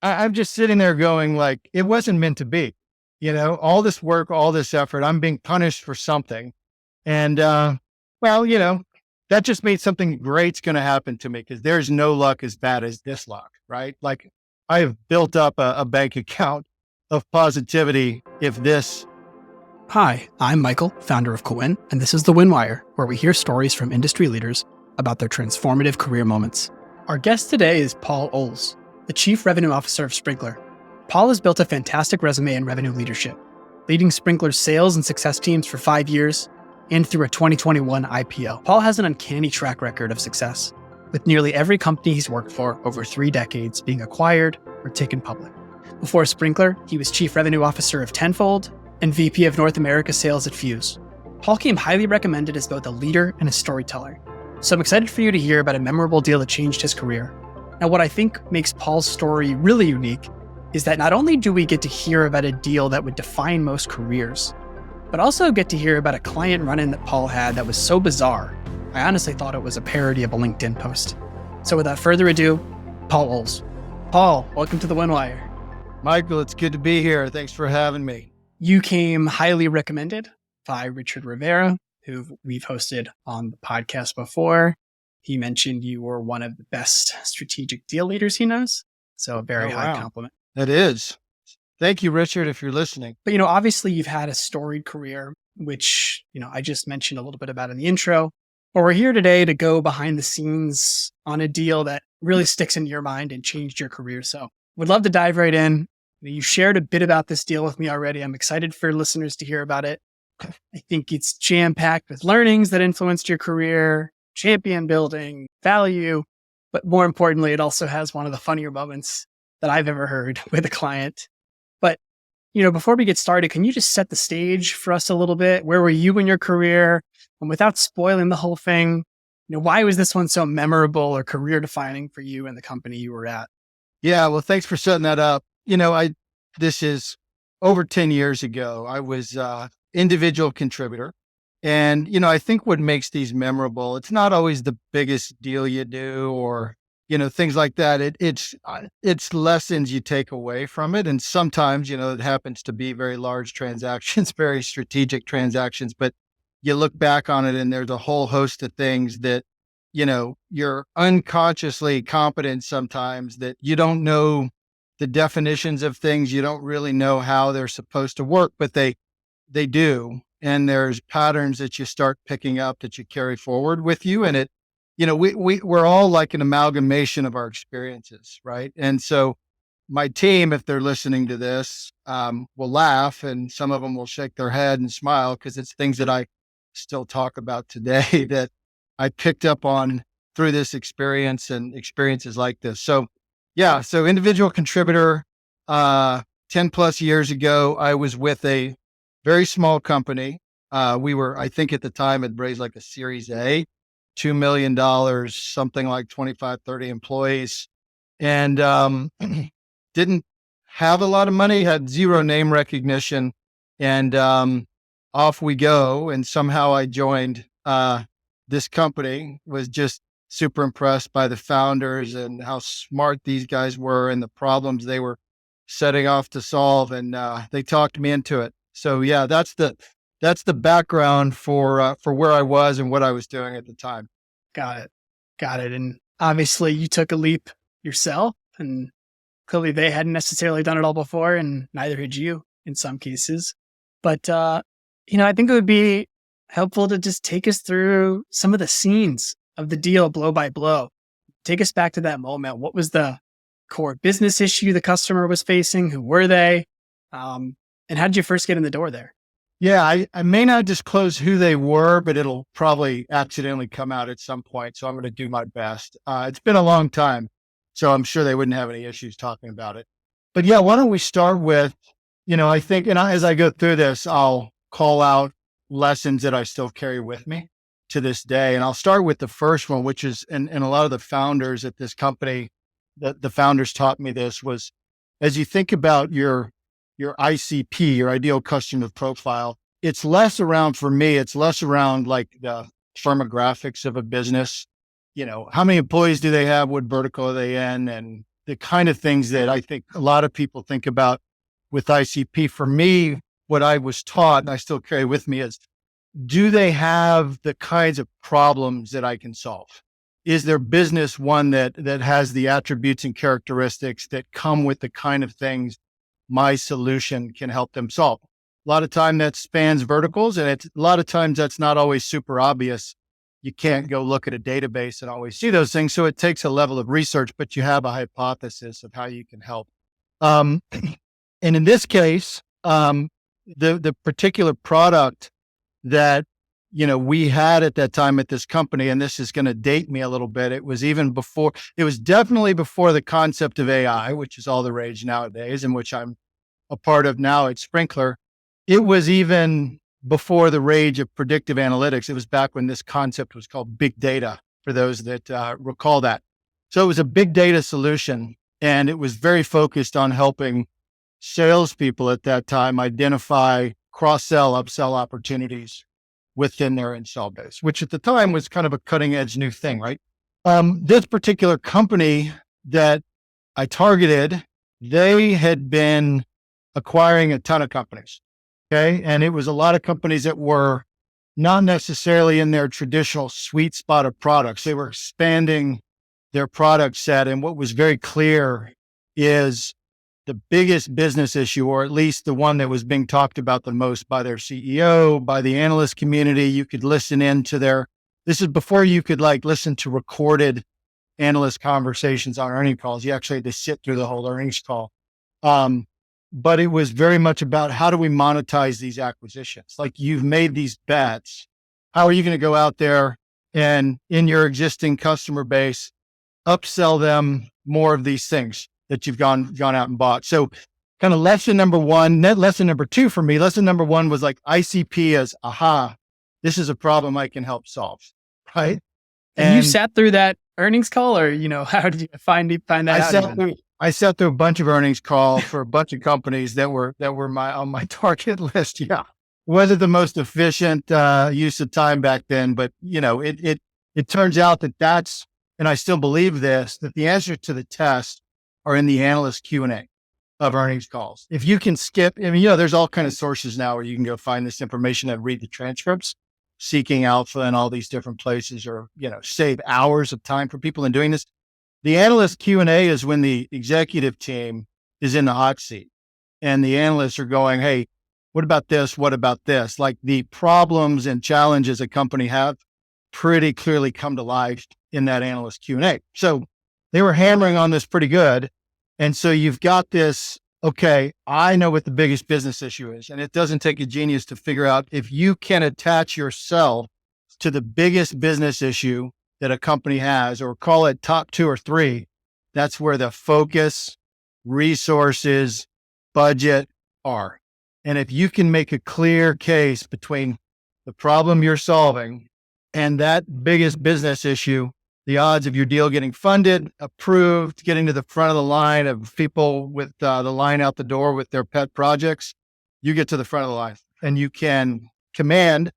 I'm just sitting there going like, it wasn't meant to be, all this work, all this effort, I'm being punished for something. And, well, that just means something great's going to happen to me because there's no luck as bad as this luck, right? Like I have built up a bank account of positivity if this. Hi, I'm Michael, founder of Coin, and this is the Winwire, where we hear stories from industry leaders about their transformative career moments. Our guest today is Paul Ohls, the Chief Revenue Officer of Sprinklr. Paul has built a fantastic resume in revenue leadership, leading Sprinklr's sales and success teams for 5 years and through a 2021 IPO. Paul has an uncanny track record of success, with nearly every company he's worked for over 3 decades being acquired or taken public. Before Sprinklr, he was Chief Revenue Officer of Tenfold and VP of North America Sales at Fuse. Paul came highly recommended as both a leader and a storyteller, so I'm excited for you to hear about a memorable deal that changed his career. Now, what I think makes Paul's story really unique is that not only do we get to hear about a deal that would define most careers, but also get to hear about a client run-in that Paul had that was so bizarre, I honestly thought it was a parody of a LinkedIn post. So without further ado, Paul Ohls. Paul, welcome to the Winwire. Michael, it's good to be here. Thanks for having me. You came highly recommended by Richard Rivera, who we've hosted on the podcast before. He mentioned you were one of the best strategic deal leaders he knows. So a very high compliment. That is. Thank you, Richard, if you're listening. But, obviously you've had a storied career, which, I just mentioned a little bit about in the intro. But we're here today to go behind the scenes on a deal that really sticks in your mind and changed your career. So would love to dive right in. You shared a bit about this deal with me already. I'm excited for listeners to hear about it. I think it's jam-packed with learnings that influenced your career, champion building, value, but more importantly, it also has one of the funnier moments that I've ever heard with a client. But, before we get started, can you just set the stage for us a little bit? Where were you in your career? And without spoiling the whole thing, why was this one so memorable or career defining for you and the company you were at? Yeah, well, thanks for setting that up. This is over 10 years ago. I was individual contributor. And, I think what makes these memorable, it's not always the biggest deal you do or, things like that. It's lessons you take away from it. And sometimes, it happens to be very large transactions, very strategic transactions, but you look back on it and there's a whole host of things that, you're unconsciously competent sometimes that you don't know the definitions of things. You don't really know how they're supposed to work, but they do. And there's patterns that you start picking up that you carry forward with you. And it, we're all like an amalgamation of our experiences. Right. And so my team, if they're listening to this, will laugh and some of them will shake their head and smile because it's things that I still talk about today that I picked up on through this experience and experiences like this. So yeah. So individual contributor, 10 plus years ago, I was with a very small company. We were, I think at the time had raised like a Series A, $2 million, something like 25, 30 employees. And, didn't have a lot of money, had zero name recognition. And, off we go. And somehow I joined, this company, was just super impressed by the founders and how smart these guys were and the problems they were setting off to solve. And they talked me into it. So yeah, that's the background for where I was and what I was doing at the time. Got it. And obviously you took a leap yourself, and clearly they hadn't necessarily done it all before, and neither had you in some cases. But I think it would be helpful to just take us through some of the scenes of the deal blow by blow. Take us back to that moment. What was the core business issue the customer was facing? Who were they? And how did you first get in the door there? Yeah, I may not disclose who they were, but it'll probably accidentally come out at some point. So I'm going to do my best. It's been a long time, so I'm sure they wouldn't have any issues talking about it. But yeah, why don't we start with, I think, as I go through this, I'll call out lessons that I still carry with me to this day. And I'll start with the first one, which is, and a lot of the founders at this company, the founders taught me this, was as you think about your ICP, your ideal customer profile, it's less around, for me, it's less around like the firmographics of a business. How many employees do they have? What vertical are they in? And the kind of things that I think a lot of people think about with ICP. For me, what I was taught, and I still carry with me, is, do they have the kinds of problems that I can solve? Is their business one that has the attributes and characteristics that come with the kind of things my solution can help them solve? A lot of time that spans verticals, and a lot of times that's not always super obvious. You can't go look at a database and always see those things. So it takes a level of research, but you have a hypothesis of how you can help. And in this case, the particular product that, we had at that time at this company, and this is going to date me a little bit. It was definitely before the concept of AI, which is all the rage nowadays, and which I'm a part of now at Sprinklr. It was even before the rage of predictive analytics. It was back when this concept was called big data, for those that recall that. So it was a big data solution, and it was very focused on helping salespeople at that time identify cross-sell, upsell opportunities within their install base, which at the time was kind of a cutting edge new thing, right? This particular company that I targeted, they had been acquiring a ton of companies. Okay. And it was a lot of companies that were not necessarily in their traditional sweet spot of products. They were expanding their product set. And what was very clear is the biggest business issue, or at least the one that was being talked about the most by their CEO, by the analyst community. You could listen into this is before you could listen to recorded analyst conversations on earnings calls. You actually had to sit through the whole earnings call. But it was very much about, how do we monetize these acquisitions? Like, you've made these bets. How are you going to go out there and in your existing customer base, upsell them more of these things that you've gone out and bought? So kind of lesson number one, lesson number two for me, lesson number one was ICP as, this is a problem I can help solve. Right. And you sat through that earnings call, or, how did you find that out? I sat through a bunch of earnings calls for a bunch of companies that were on my target list. Yeah. Wasn't the most efficient use of time back then, but it turns out that's, and I still believe this, that the answer to the test are in the analyst Q&A of earnings calls. If you can skip, there's all kinds of sources now where you can go find this information and read the transcripts, Seeking Alpha and all these different places, or, save hours of time for people in doing this. The analyst Q&A is when the executive team is in the hot seat and the analysts are going, hey, what about this? What about this? Like, the problems and challenges a company have pretty clearly come to life in that analyst Q&A. So they were hammering on this pretty good. And so you've got this, okay, I know what the biggest business issue is. And it doesn't take a genius to figure out, if you can attach yourself to the biggest business issue that a company has, or call it top 2 or 3, that's where the focus, resources, budget are. And if you can make a clear case between the problem you're solving and that biggest business issue, the odds of your deal getting funded, approved, getting to the front of the line of people with the line out the door with their pet projects, you get to the front of the line and you can command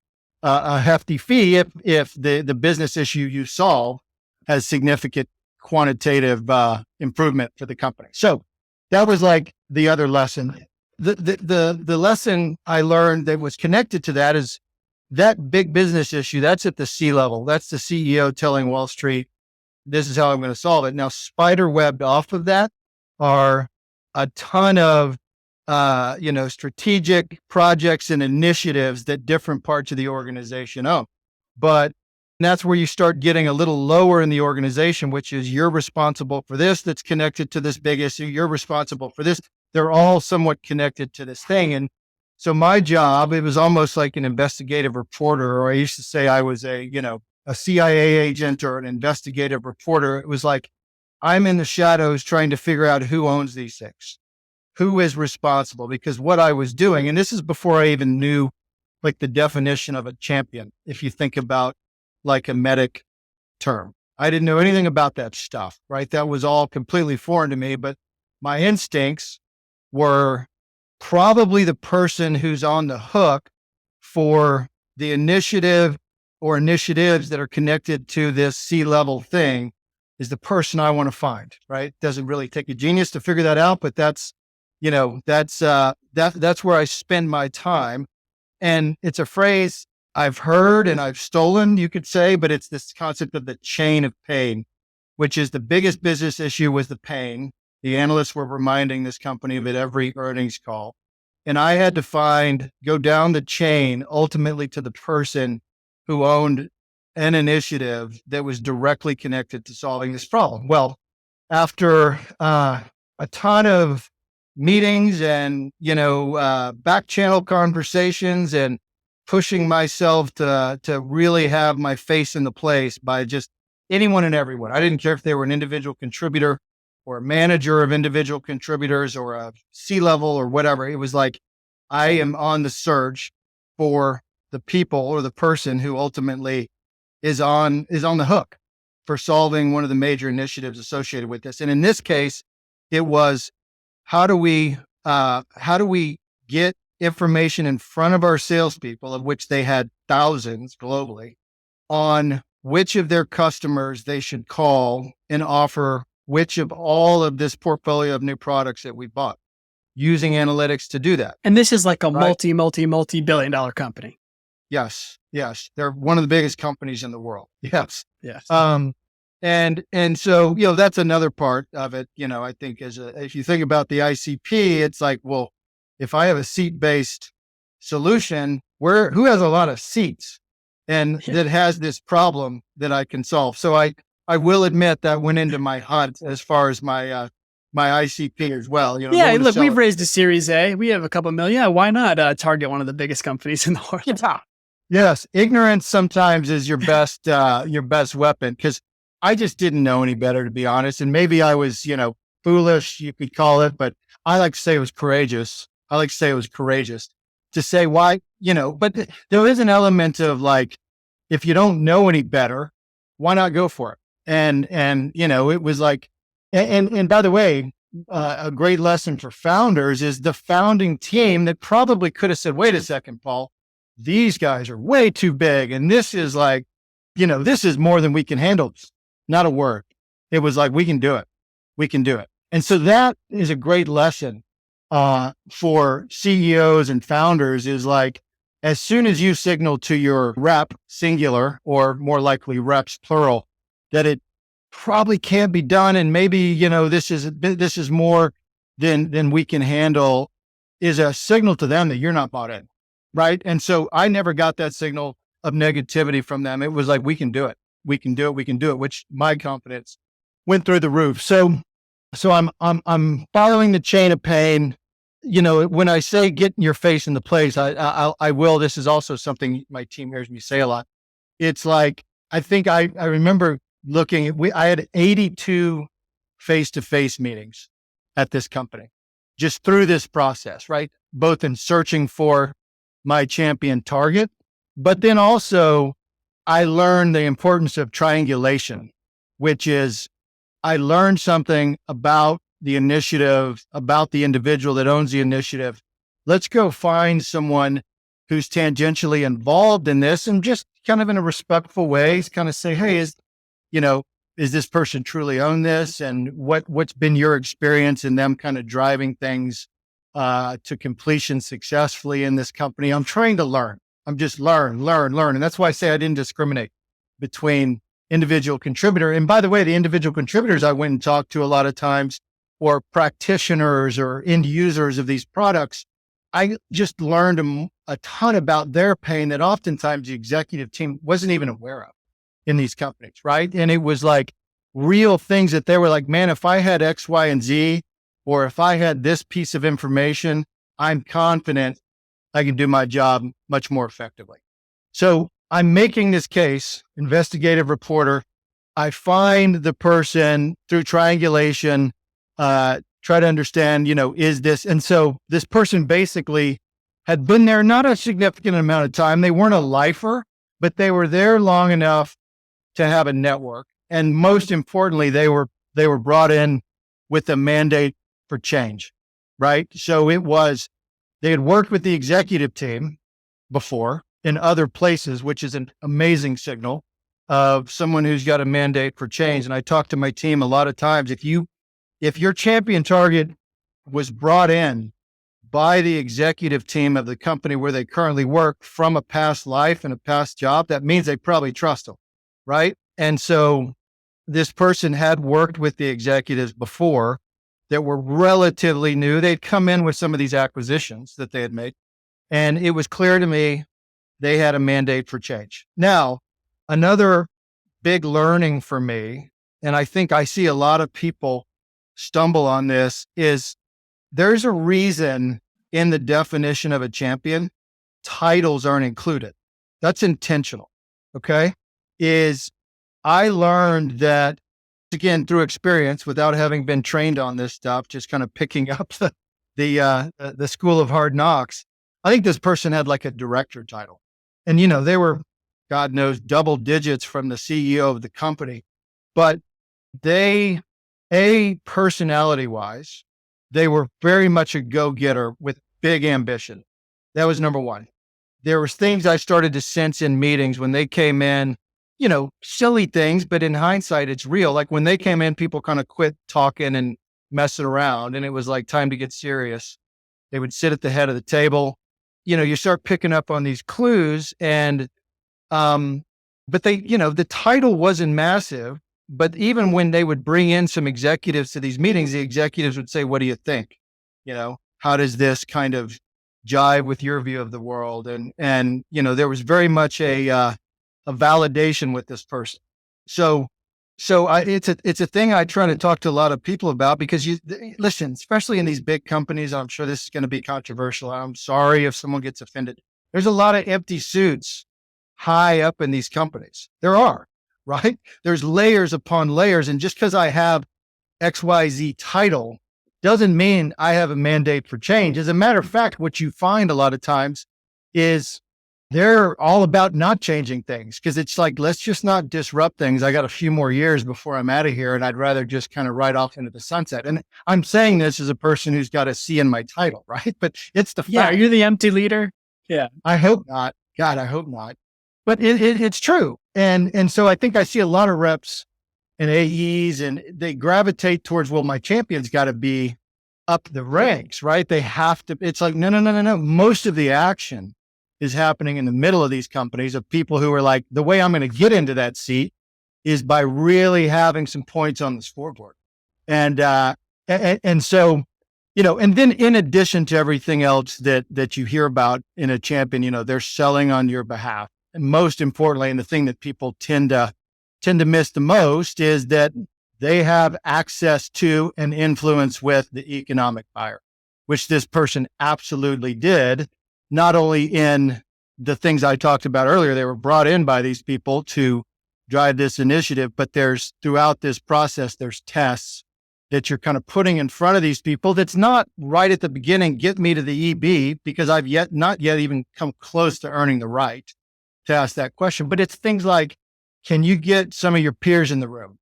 a hefty fee if the business issue you solve has significant quantitative improvement for the company. So that was the other lesson. The lesson I learned that was connected to that is that big business issue. That's at the C level. That's the CEO telling Wall Street, this is how I'm going to solve it. Now, spider-webbed off of that are a ton of strategic projects and initiatives that different parts of the organization own. But that's where you start getting a little lower in the organization, which is, you're responsible for this that's connected to this big issue. You're responsible for this. They're all somewhat connected to this thing. And so my job, it was almost like an investigative reporter, or I used to say I was a CIA agent or an investigative reporter. It was like, I'm in the shadows trying to figure out who owns these things. Who is responsible? Because what I was doing, and this is before I even knew the definition of a champion, if you think about a medic term, I didn't know anything about that stuff, right? That was all completely foreign to me, but my instincts were probably the person who's on the hook for the initiative or initiatives that are connected to this C-level thing is the person I want to find, right? Doesn't really take a genius to figure that out, but that's where I spend my time. And it's a phrase I've heard and I've stolen, you could say, but it's this concept of the chain of pain, which is the biggest business issue was the pain. The analysts were reminding this company of it every earnings call. And I had to go down the chain ultimately to the person who owned an initiative that was directly connected to solving this problem. Well, after a ton of meetings and, back channel conversations and pushing myself to really have my face in the place by just anyone and everyone. I didn't care if they were an individual contributor or a manager of individual contributors or a C-level or whatever. It was like, I am on the search for the people or the person who ultimately is on the hook for solving one of the major initiatives associated with this. And in this case, it was, how do we get information in front of our salespeople, of which they had thousands globally, on which of their customers they should call and offer which of all of this portfolio of new products that we bought, using analytics to do that. And this is like a multi-billion dollar company. Yes. They're one of the biggest companies in the world. Yes. And so, that's another part of it. I think if you think about the ICP, it's like, well, if I have a seat-based solution, who has a lot of seats and that has this problem that I can solve? So I will admit that went into my hunt as far as my ICP as well. Look, we've raised a Series A. We have a couple million. Yeah, why not target one of the biggest companies in the world? Yes, ignorance sometimes is your best weapon, because I just didn't know any better, to be honest. And maybe I was, foolish, you could call it, but I like to say it was courageous. To say why, but there is an element of like, if you don't know any better, why not go for it? And it was like, and by the way, a great lesson for founders is the founding team that probably could have said, wait a second, Paul, these guys are way too big. And this is like, this is more than we can handle. Not a word. It was like, we can do it. And so that is a great lesson for CEOs and founders, is like, as soon as you signal to your rep, singular, or more likely reps, plural, that it probably can't be done, and maybe, this is more than we can handle, is a signal to them that you're not bought in. Right. And so I never got that signal of negativity from them. It was like, we can do it, which my confidence went through the roof. So I'm following the chain of pain. When I say get your face in the place, I will. This is also something my team hears me say a lot. It's like, I think I remember I had 82 face-to-face meetings at this company just through this process, right? Both in searching for my champion target, but then also I learned the importance of triangulation, which is, I learned something about the initiative, about the individual that owns the initiative. Let's go find someone who's tangentially involved in this, and just kind of in a respectful way, kind of say, hey, is this person truly own this? And what's been your experience in them kind of driving things to completion successfully in this company? I'm trying to learn. I'm just learn. And that's why I say I didn't discriminate between individual contributor. And by the way, the individual contributors I went and talked to a lot of times, or practitioners or end users of these products, I just learned a ton about their pain that oftentimes the executive team wasn't even aware of in these companies, right? And it was like real things that they were like, man, if I had X, Y, and Z, or if I had this piece of information, I'm confident I can do my job much more effectively. So I'm making this case, investigative reporter. I find the person through triangulation, try to understand, is this? And so this person basically had been there not a significant amount of time. They weren't a lifer, but they were there long enough to have a network. And most importantly, they were brought in with a mandate for change, right? So they had worked with the executive team before in other places, which is an amazing signal. of someone who's got a mandate for change. And I talk to my team a lot of times. If your champion target was brought in by the executive team of the company where they currently work from a past life and a past job, that means they probably trust them, right? And so this person had worked with the executives before that were relatively new. They'd come in with some of these acquisitions that they had made. And it was clear to me they had a mandate for change. Now, another big learning for me, and I think I see a lot of people stumble on this, is there's a reason in the definition of a champion, titles aren't included. That's intentional. Okay. I learned that, again, through experience without having been trained on this stuff, just kind of picking up the school of hard knocks. I think this person had like a director title, and, they were, God knows, double digits from the CEO of the company, but personality wise, they were very much a go-getter with big ambition. That was number one. There was things I started to sense in meetings when they came in, silly things, but in hindsight, it's real. Like when they came in, people kind of quit talking and messing around, and it was like time to get serious. They would sit at the head of the table. You start picking up on these clues, and, but the title wasn't massive. But even when they would bring in some executives to these meetings, the executives would say, "What do you think? How does this kind of jive with your view of the world?" And there was very much a validation with this person. So it's a thing I try to talk to a lot of people about, because listen, especially in these big companies, I'm sure this is going to be controversial. I'm sorry if someone gets offended. There's a lot of empty suits high up in these companies. There are. Right? There's layers upon layers. And just because I have XYZ title doesn't mean I have a mandate for change. As a matter of fact, what you find a lot of times is they're all about not changing things, because it's like, let's just not disrupt things. I got a few more years before I'm out of here, and I'd rather just kind of ride off into the sunset. And I'm saying this as a person who's got a C in my title, right? But it's the fact. Yeah, are you the empty leader? Yeah. I hope not. God, I hope not. But it's true. And so I think I see a lot of reps and AEs, and they gravitate towards, well, my champion's got to be up the ranks, right? They have to. It's like, no. Most of the action is happening in the middle of these companies, of people who are like, the way I'm going to get into that seat is by really having some points on the scoreboard. And so, and then in addition to everything else that you hear about in a champion, they're selling on your behalf. And most importantly, and the thing that people tend to miss the most, is that they have access to and influence with the economic buyer, which this person absolutely did. Not only in the things I talked about earlier, they were brought in by these people to drive this initiative, but throughout this process, there's tests that you're kind of putting in front of these people. That's not right at the beginning, get me to the EB, because I've not yet even come close to earning the right to ask that question. But it's things like, can you get some of your peers in the room?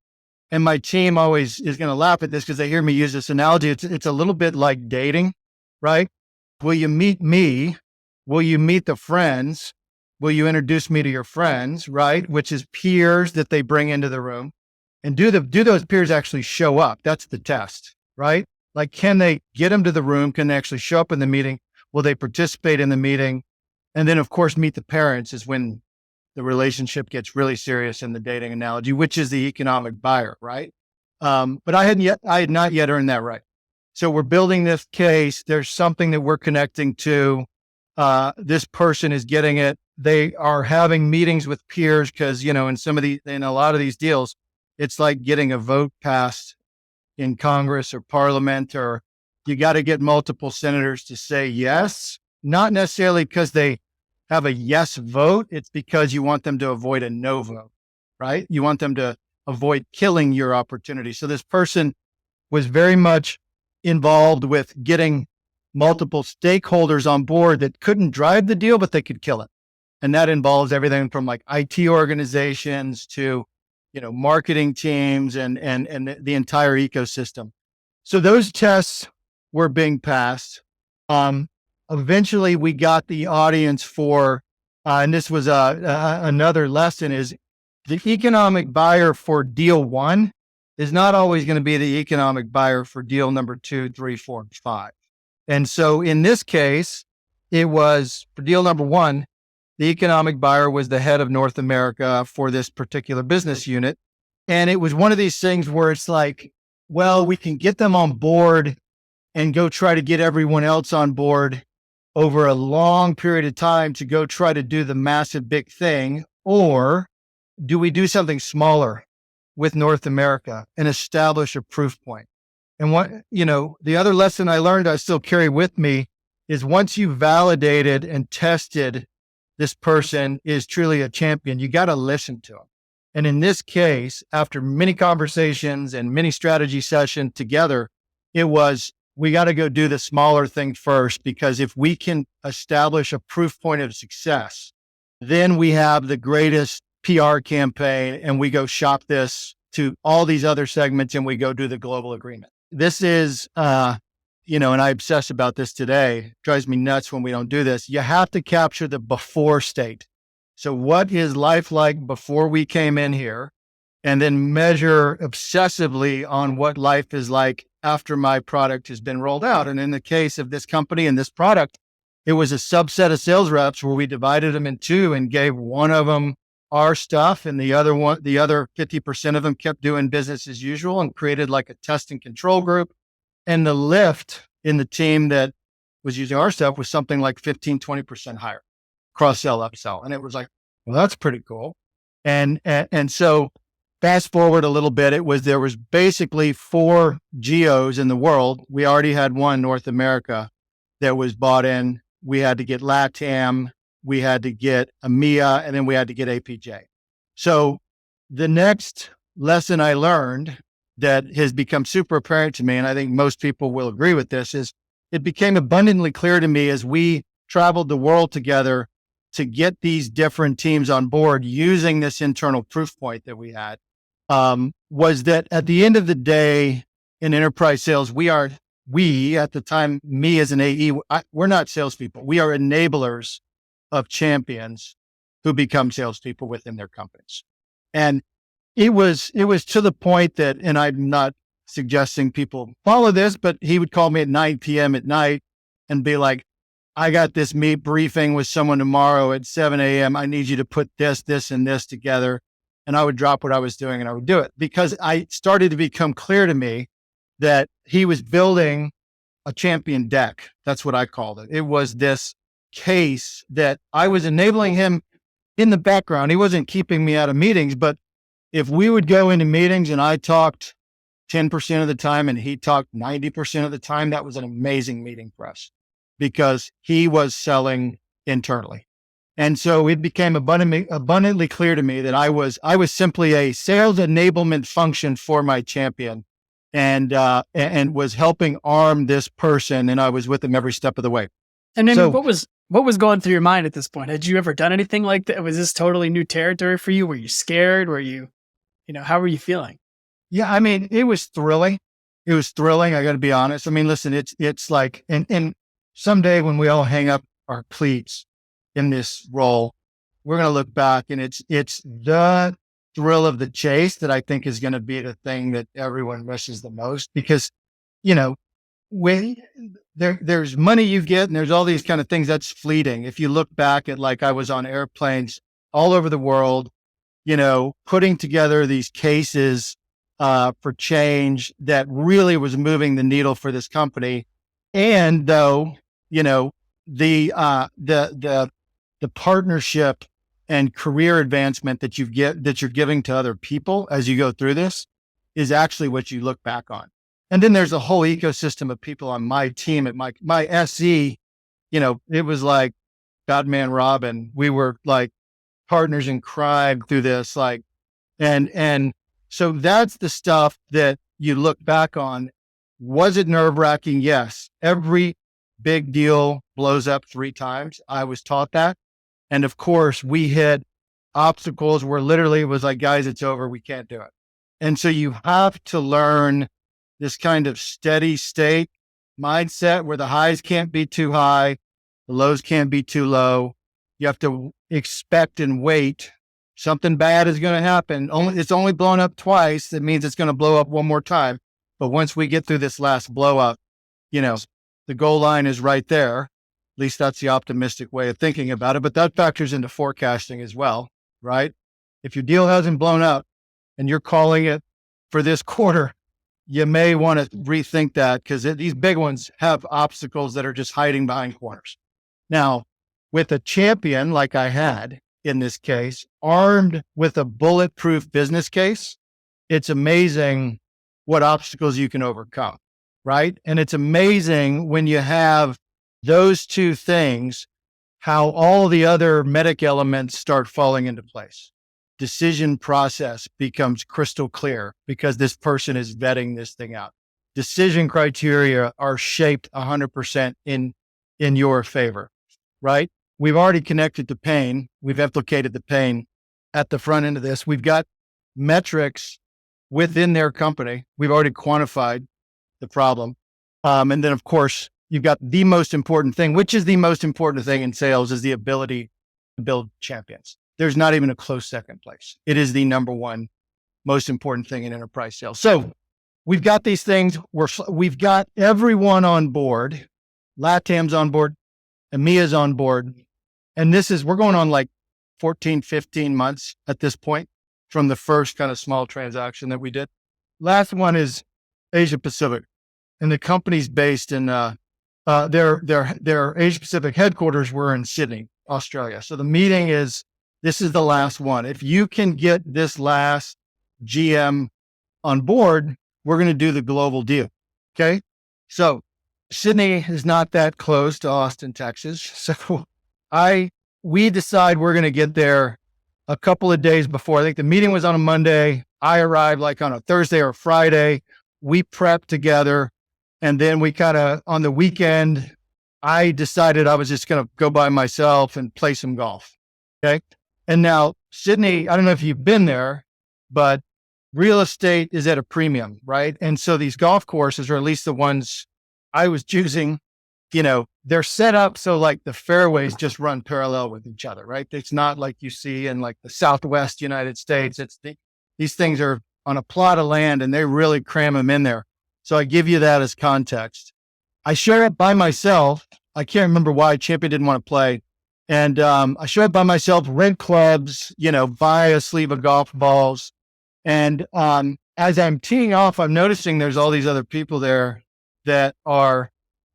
And my team always is going to laugh at this because they hear me use this analogy. It's a little bit like dating, right? Will you meet me? Will you meet the friends? Will you introduce me to your friends, right? Which is peers that they bring into the room. And do those peers actually show up? That's the test, right? Like, can they get them to the room? Can they actually show up in the meeting? Will they participate in the meeting? And then, of course, meet the parents is when the relationship gets really serious in the dating analogy, which is the economic buyer, right? But I had not yet earned that right. So we're building this case. There's something that we're connecting to. This person is getting it. They are having meetings with peers because, in a lot of these deals, it's like getting a vote passed in Congress or Parliament, or you got to get multiple senators to say yes. Not necessarily because they have a yes vote. It's because you want them to avoid a no vote, right? You want them to avoid killing your opportunity. So this person was very much involved with getting multiple stakeholders on board that couldn't drive the deal, but they could kill it. And that involves everything from like IT organizations to, marketing teams and the entire ecosystem. So those tests were being passed. Eventually we got the audience for, and this was another lesson, is the economic buyer for deal one is not always going to be the economic buyer for deal number 2, 3, 4, and 5. And so in this case, it was for deal number one, the economic buyer was the head of North America for this particular business unit. And it was one of these things where it's like, well, we can get them on board and go try to get everyone else on board over a long period of time to go try to do the massive big thing. Or do we do something smaller with North America and establish a proof point? And what, the other lesson I learned I still carry with me is once you validated and tested this person is truly a champion, you got to listen to them. And in this case, after many conversations and many strategy sessions together, it was, we got to go do the smaller thing first, because if we can establish a proof point of success, then we have the greatest PR campaign and we go shop this to all these other segments and we go do the global agreement. This is, and I obsess about this today. It drives me nuts when we don't do this. You have to capture the before state. So what is life like before we came in here? And then measure obsessively on what life is like after my product has been rolled out. And in the case of this company and this product, it was a subset of sales reps where we divided them in two and gave one of them our stuff, and the other 50% of them kept doing business as usual, and created like a test and control group. And the lift in the team that was using our stuff was something like 15-20% higher, cross sell, upsell. And it was like, well, that's pretty cool. And so fast forward a little bit, there was basically 4 geos in the world. We already had one, North America, that was bought in. We had to get LATAM, we had to get EMEA, and then we had to get APJ. So the next lesson I learned that has become super apparent to me, and I think most people will agree with this, is it became abundantly clear to me as we traveled the world together to get these different teams on board using this internal proof point that we had, was that at the end of the day in enterprise sales, we at the time, me as an AE, we're not salespeople. We are enablers of champions who become salespeople within their companies. And it was to the point that, and I'm not suggesting people follow this, but he would call me at 9 p.m. at night and be like, I got this meet briefing with someone tomorrow at 7 a.m. I need you to put this, and this together. And I would drop what I was doing and I would do it, because I started to become clear to me that he was building a champion deck. That's what I called it. It was this case that I was enabling him in the background. He wasn't keeping me out of meetings, but if we would go into meetings and I talked 10% of the time and he talked 90% of the time, that was an amazing meeting for us, because he was selling internally. And so it became abundantly clear to me that I was simply a sales enablement function for my champion, and was helping arm this person, and I was with him every step of the way. And then what was going through your mind at this point? Had you ever done anything like that? Was this totally new territory for you? Were you scared? Were you, how were you feeling? Yeah, I mean, it was thrilling. It was thrilling. I got to be honest. I mean, listen, it's like, and someday when we all hang up our cleats in this role, we're going to look back, and it's the thrill of the chase that I think is going to be the thing that everyone misses the most, because, when there's money you get and there's all these kind of things, that's fleeting. If you look back at, like, I was on airplanes all over the world, putting together these cases for change that really was moving the needle for this company. And though, the partnership and career advancement that you're giving to other people as you go through this is actually what you look back on. And then there's a whole ecosystem of people on my team at my SE, it was like Batman Robin. We were like partners in crime through this, and so that's the stuff that you look back on. Was it nerve-wracking? Yes. Every big deal blows up 3 times. I was taught that. And of course, we hit obstacles where literally it was like, guys, it's over. We can't do it. And so you have to learn this kind of steady state mindset where the highs can't be too high, the lows can't be too low. You have to expect and wait Something bad is going to happen. It's only blown up twice. That means it's going to blow up one more time. But once we get through this last blow up, the goal line is right there. At least that's the optimistic way of thinking about it. But that factors into forecasting as well, right? If your deal hasn't blown up and you're calling it for this quarter, you may want to rethink that, because these big ones have obstacles that are just hiding behind corners. Now, with a champion like I had in this case, armed with a bulletproof business case, it's amazing what obstacles you can overcome, right? And it's amazing when you have those two things, how all the other medic elements start falling into place. Decision process becomes crystal clear because this person is vetting this thing out. Decision criteria are shaped 100% in your favor, right? We've already connected to pain. We've implicated the pain at the front end of this. We've got metrics within their company. We've already quantified the problem. And then, of course, you've got the most important thing, which is the most important thing in sales, is the ability to build champions. There's not even a close second place. It is the number one most important thing in enterprise sales. So we've got these things. We've got everyone on board. LATAM's on board. EMEA's on board. And we're going on like 14, 15 months at this point from the first kind of small transaction that we did. Last one is Asia Pacific. And the company's based in, their Asia Pacific headquarters were in Sydney, Australia. So the meeting this is the last one. If you can get this last GM on board, we're going to do the global deal. Okay. So Sydney is not that close to Austin, Texas. So we decide we're going to get there a couple of days before. I think the meeting was on a Monday. I arrived like on a Thursday or Friday. We prepped together. And then we on the weekend, I decided I was just going to go by myself and play some golf. Okay. And now Sydney, I don't know if you've been there, but real estate is at a premium, right? And so these golf courses, or at least the ones I was choosing, they're set up so like the fairways just run parallel with each other, right? It's not like you see in like the Southwest United States. These things are on a plot of land and they really cram them in there. So I give you that as context. I showed up by myself. I can't remember why Champion didn't want to play. And I showed up by myself, rent clubs, buy a sleeve of golf balls. And as I'm teeing off, I'm noticing there's all these other people there that are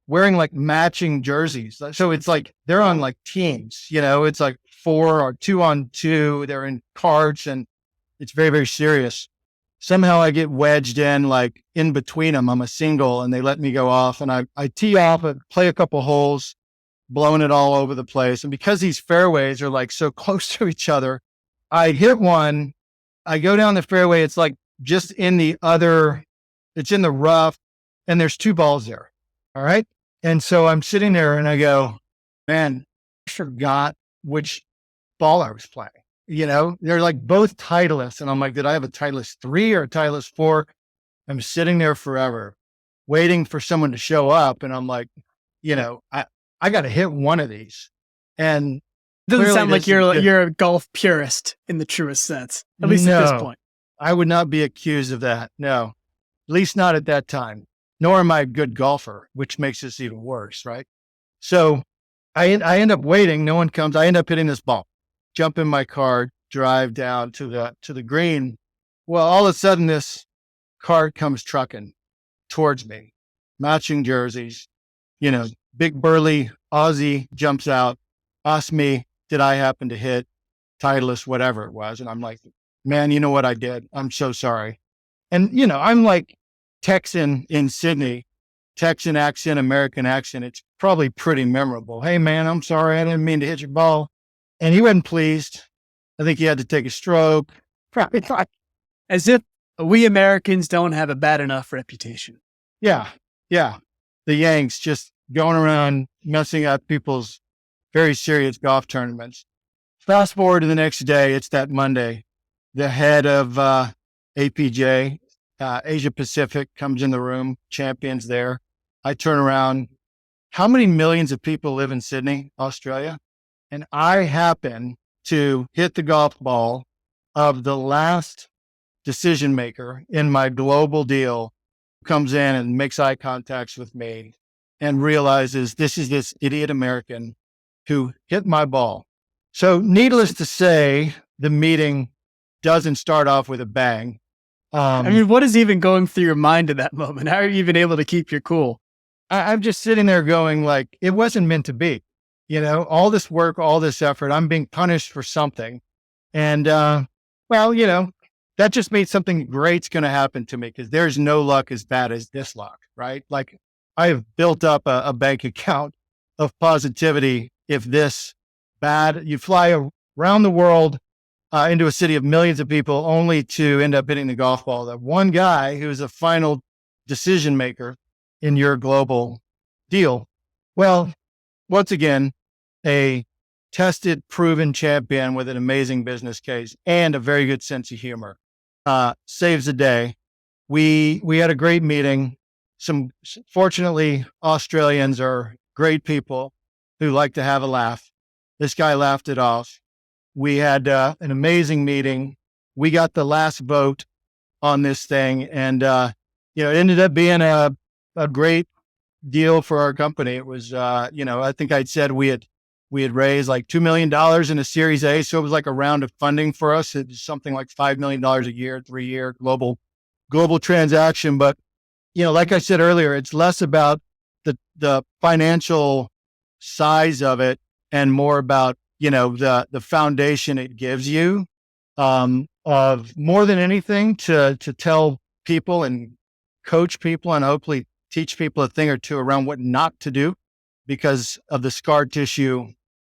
wearing like matching jerseys. So it's like they're on like teams, it's like 4 or 2-on-2. They're in carts and it's very, very serious. Somehow I get wedged in between them. I'm a single and they let me go off, and I tee off and play a couple holes, blowing it all over the place. And because these fairways are like so close to each other, I hit one, I go down the fairway. It's like just it's in the rough, and there's 2 balls there. All right. And so I'm sitting there and I go, man, I forgot which ball I was playing. They're like both Titleist. And I'm like, did I have a Titleist 3 or a Titleist 4? I'm sitting there forever waiting for someone to show up. And I'm like, I got to hit one of these. And it doesn't sound like you're a golf purist in the truest sense, at least at this point. I would not be accused of that. No, at least not at that time. Nor am I a good golfer, which makes this even worse, right? So I end up waiting. No one comes. I end up hitting this ball, jump in my car, drive down to the green. Well, all of a sudden, this cart comes trucking towards me, matching jerseys. Big burly Aussie jumps out, asks me, did I happen to hit Titleist, whatever it was? And I'm like, man, you know what I did? I'm so sorry. And, I'm like Texan in Sydney, Texan accent, American accent. It's probably pretty memorable. Hey, man, I'm sorry. I didn't mean to hit your ball. And he wasn't pleased. I think he had to take a stroke. As if we Americans don't have a bad enough reputation. Yeah. The Yanks just going around messing up people's very serious golf tournaments. Fast forward to the next day. It's that Monday. The head of APJ, Asia Pacific, comes in the room. Champion's there. I turn around. How many millions of people live in Sydney, Australia? And I happen to hit the golf ball of the last decision maker in my global deal comes in and makes eye contacts with me and realizes this is this idiot American who hit my ball. So needless to say, the meeting doesn't start off with a bang. I mean, what is even going through your mind at that moment? How are you even able to keep your cool? I'm just sitting there going like, it wasn't meant to be, all this work, all this effort, I'm being punished for something. And, that just means something great's going to happen to me because there's no luck as bad as this luck, right? Like I have built up a bank account of positivity. If this bad, you fly around the world into a city of millions of people only to end up hitting the golf ball. That one guy who's a final decision maker in your global deal. Well, once again, a tested, proven champion with an amazing business case and a very good sense of humor saves the day. We had a great meeting. Fortunately, Australians are great people who like to have a laugh. This guy laughed it off. We had an amazing meeting. We got the last vote on this thing, and it ended up being a great deal for our company. It was, I think I'd said we had raised like $2 million in a Series A. So it was like a round of funding for us. It was something like $5 million a year, 3-year global transaction. But, like I said earlier, it's less about the financial size of it and more about, the foundation it gives you, of more than anything to tell people and coach people and hopefully teach people a thing or two around what not to do because of the scar tissue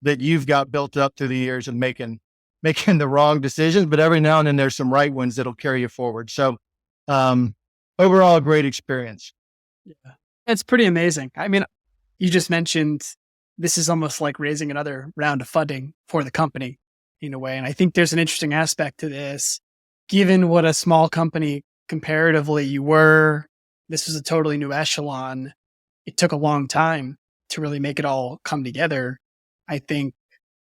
that you've got built up through the years of making the wrong decisions. But every now and then there's some right ones that'll carry you forward. So, overall, a great experience. Yeah. It's pretty amazing. I mean, you just mentioned this is almost like raising another round of funding for the company in a way. And I think there's an interesting aspect to this, given what a small company comparatively you were. This was a totally new echelon. It took a long time to really make it all come together. I think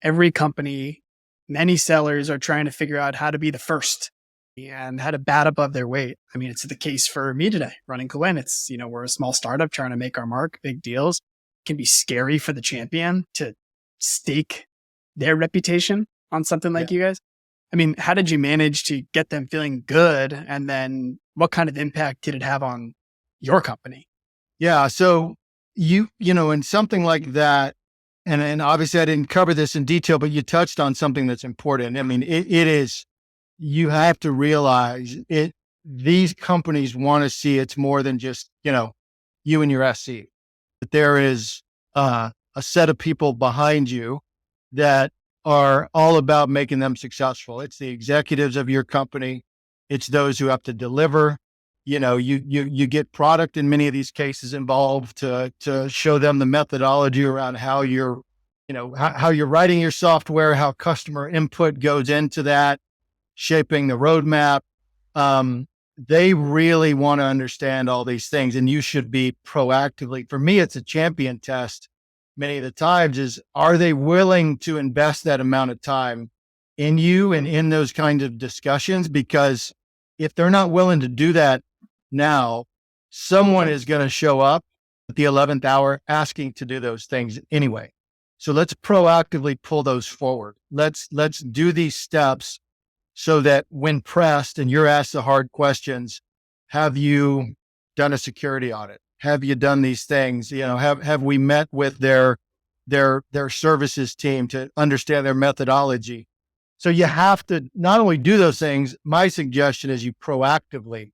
every company, many sellers are trying to figure out how to be the first and how to bat above their weight. I mean, it's the case for me today running Cohen. It's, we're a small startup trying to make our mark, big deals. It can be scary for the champion to stake their reputation on something like you guys. I mean, how did you manage to get them feeling good? And then what kind of impact did it have on your company? Yeah. So in something like that, and obviously I didn't cover this in detail, but you touched on something that's important. I mean, it is, you have to realize it, these companies want to see it's more than just, you and your SC, that there is a set of people behind you that are all about making them successful. It's the executives of your company. It's those who have to deliver. You get product in many of these cases involved to show them the methodology around how you're, how you're writing your software, how customer input goes into that, shaping the roadmap. They really want to understand all these things, and you should be proactively. For me, it's a champion test. Many of the times is, are they willing to invest that amount of time in you and in those kinds of discussions? Because if they're not willing to do that now, someone is going to show up at the 11th hour asking to do those things anyway. So let's proactively pull those forward. Let's do these steps so that when pressed and you're asked the hard questions, have you done a security audit? Have you done these things? Have we met with their services team to understand their methodology? So you have to not only do those things, my suggestion is you proactively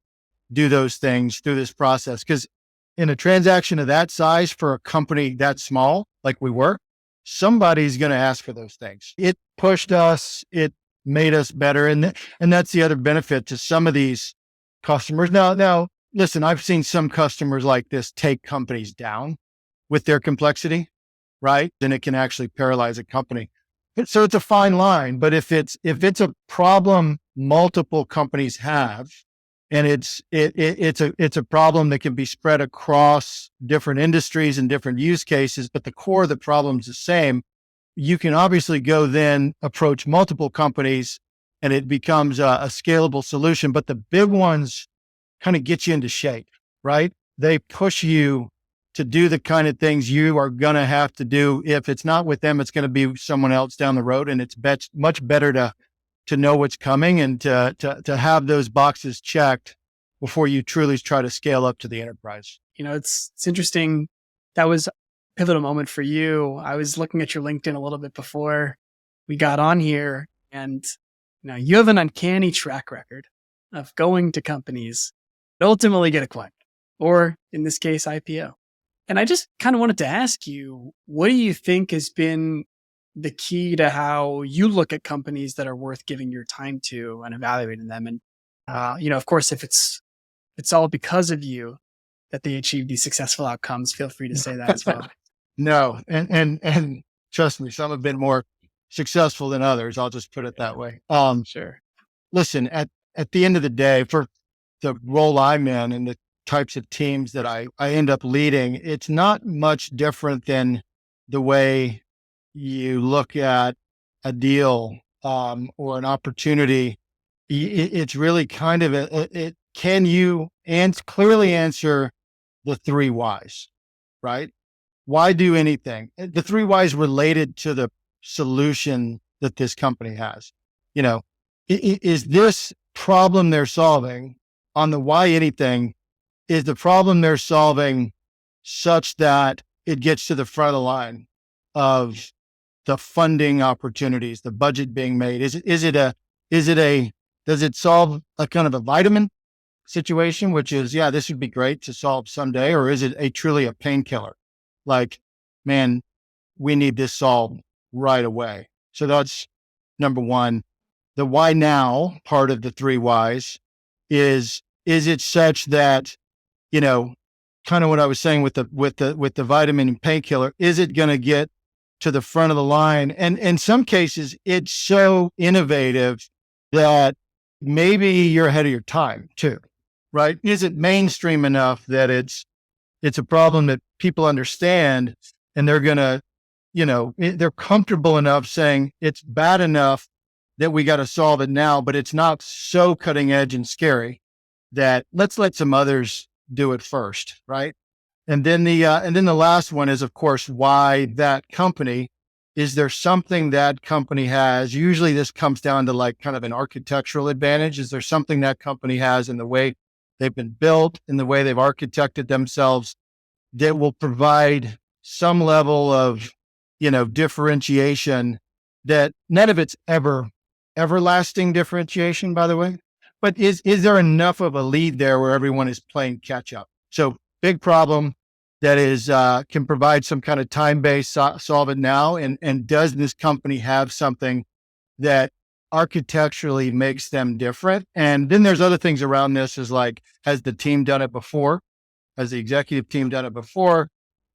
do those things through this process. Because in a transaction of that size for a company that small, like we were, somebody's going to ask for those things. It pushed us, it made us better. And that's the other benefit to some of these customers. Now, listen, I've seen some customers like this take companies down with their complexity, right? And it can actually paralyze a company. So it's a fine line, but if it's a problem multiple companies have, and it's a problem that can be spread across different industries and different use cases, but the core of the problem is the same, you can obviously go then approach multiple companies and it becomes a scalable solution. But the big ones kind of get you into shape, right? They push you to do the kind of things you are going to have to do. If it's not with them, it's going to be someone else down the road. And it's much better to know what's coming and to have those boxes checked before you truly try to scale up to the enterprise. It's interesting. That was a pivotal moment for you. I was looking at your LinkedIn a little bit before we got on here, and you have an uncanny track record of going to companies that ultimately get acquired, or in this case, IPO. And I just kind of wanted to ask you, what do you think has been the key to how you look at companies that are worth giving your time to and evaluating them? And, of course, if it's all because of you that they achieve these successful outcomes, feel free to say that as well. No. And trust me, some have been more successful than others. I'll just put it that way. Sure. Listen, at the end of the day, for the role I'm in and the types of teams that I end up leading, it's not much different than the way you look at a deal or an opportunity. It's really kind of can you clearly answer the three whys, right? Why do anything? The three whys related to the solution that this company has. Is this problem they're solving on the why anything? Is the problem they're solving such that it gets to the front of the line of the funding opportunities, the budget being made? Does it solve a kind of a vitamin situation, which is, yeah, this would be great to solve someday? Or is it truly a painkiller? Like, man, we need this solved right away. So that's number one. The why now part of the three whys is it such that, kind of what I was saying with the vitamin and painkiller, is it going to get to the front of the line? And in some cases, it's so innovative that maybe you're ahead of your time too, right? Is it mainstream enough that it's a problem that people understand and they're going to, they're comfortable enough saying it's bad enough that we got to solve it now, but it's not so cutting edge and scary that let's let some others do it first, right? And then the last one is, of course, why that company. Is there something that company has? Usually this comes down to like kind of an architectural advantage. Is there something that company has in the way they've been built, in the way they've architected themselves, that will provide some level of, differentiation, that none of it's everlasting differentiation, by the way, but is there enough of a lead there where everyone is playing catch up? So big problem that is, can provide some kind of time-based solve it now. And does this company have something that architecturally makes them different? And then there's other things around this, is like, has the team done it before? Has the executive team done it before?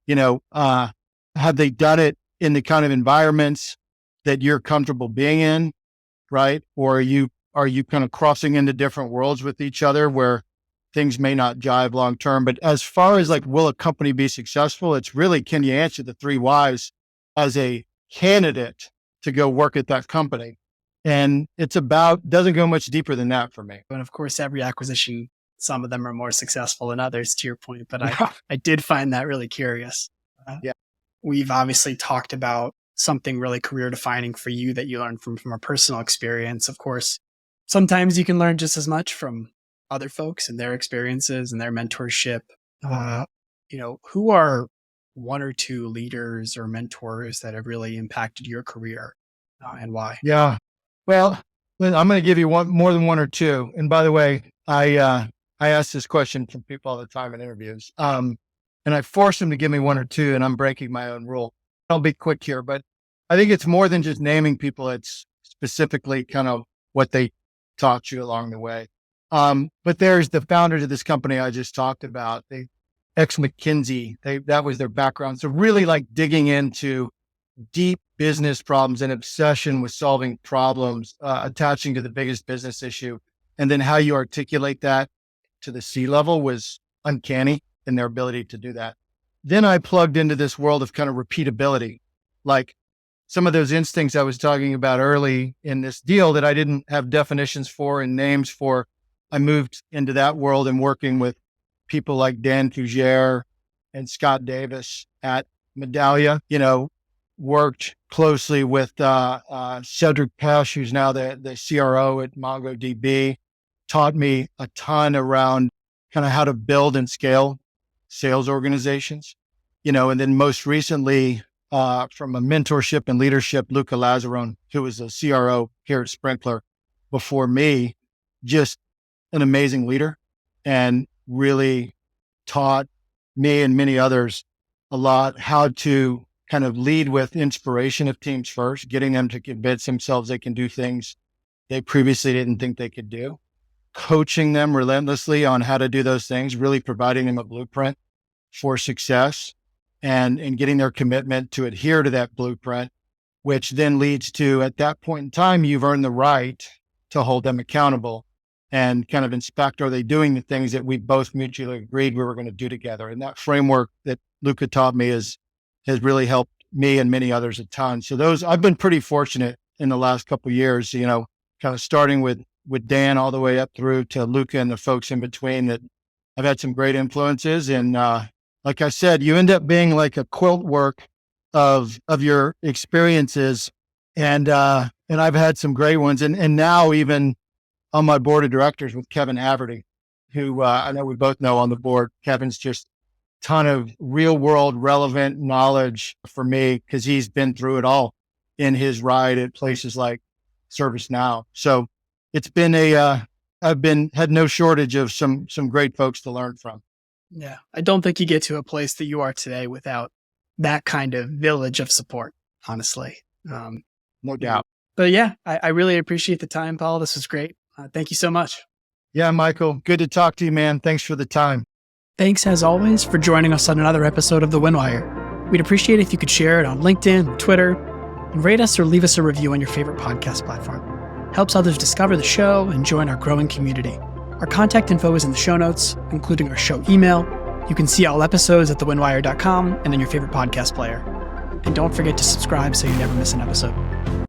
Have they done it in the kind of environments that you're comfortable being in, right? Or are you kind of crossing into different worlds with each other where things may not jive long term? But as far as like, will a company be successful? It's really, can you answer the three whys as a candidate to go work at that company? And doesn't go much deeper than that for me. And of course, every acquisition, some of them are more successful than others, to your point, but I did find that really curious. Yeah. We've obviously talked about something really career defining for you that you learned from a personal experience. Of course, sometimes you can learn just as much from other folks and their experiences and their mentorship. Who are one or two leaders or mentors that have really impacted your career, and why? Yeah. Well, I'm going to give you more than one or two. And by the way, I ask this question from people all the time in interviews. And I force them to give me one or two, and I'm breaking my own rule. I'll be quick here, but I think it's more than just naming people. It's specifically kind of what they taught you along the way. But there's the founders of this company I just talked about, the ex-McKinsey, that was their background. So really like digging into deep business problems and obsession with solving problems, attaching to the biggest business issue. And then how you articulate that to the C-level was uncanny in their ability to do that. Then I plugged into this world of kind of repeatability. Like, some of those instincts I was talking about early in this deal that I didn't have definitions for and names for. I moved into that world and working with people like Dan Fougere and Scott Davis at Medallia, worked closely with Cedric Pesh, who's now the CRO at MongoDB, taught me a ton around kind of how to build and scale sales organizations, and then most recently, from a mentorship and leadership, Luca Lazzarone, who was a CRO here at Sprinklr before me, just an amazing leader and really taught me and many others a lot how to kind of lead with inspiration of teams first, getting them to convince themselves they can do things they previously didn't think they could do, coaching them relentlessly on how to do those things, really providing them a blueprint for success and getting their commitment to adhere to that blueprint, which then leads to, at that point in time, you've earned the right to hold them accountable and kind of inspect, are they doing the things that we both mutually agreed we were going to do together? And that framework that Luca taught me has really helped me and many others a ton. So I've been pretty fortunate in the last couple of years, kind of starting with Dan all the way up through to Luca and the folks in between, that I've had some great influences. And like I said, you end up being like a quilt work of your experiences. And I've had some great ones. And now even on my board of directors with Kevin Haverty, who I know we both know on the board. Kevin's just a ton of real world relevant knowledge for me because he's been through it all in his ride at places like ServiceNow. So it's been had no shortage of some great folks to learn from. Yeah. I don't think you get to a place that you are today without that kind of village of support, honestly. No doubt. But yeah, I really appreciate the time, Paul. This was great. Thank you so much. Yeah, Michael, good to talk to you, man. Thanks for the time. Thanks, as always, for joining us on another episode of The Winwire. We'd appreciate it if you could share it on LinkedIn, Twitter, and rate us or leave us a review on your favorite podcast platform. Helps others discover the show and join our growing community. Our contact info is in the show notes, including our show email. You can see all episodes at thewinwire.com and in your favorite podcast player. And don't forget to subscribe so you never miss an episode.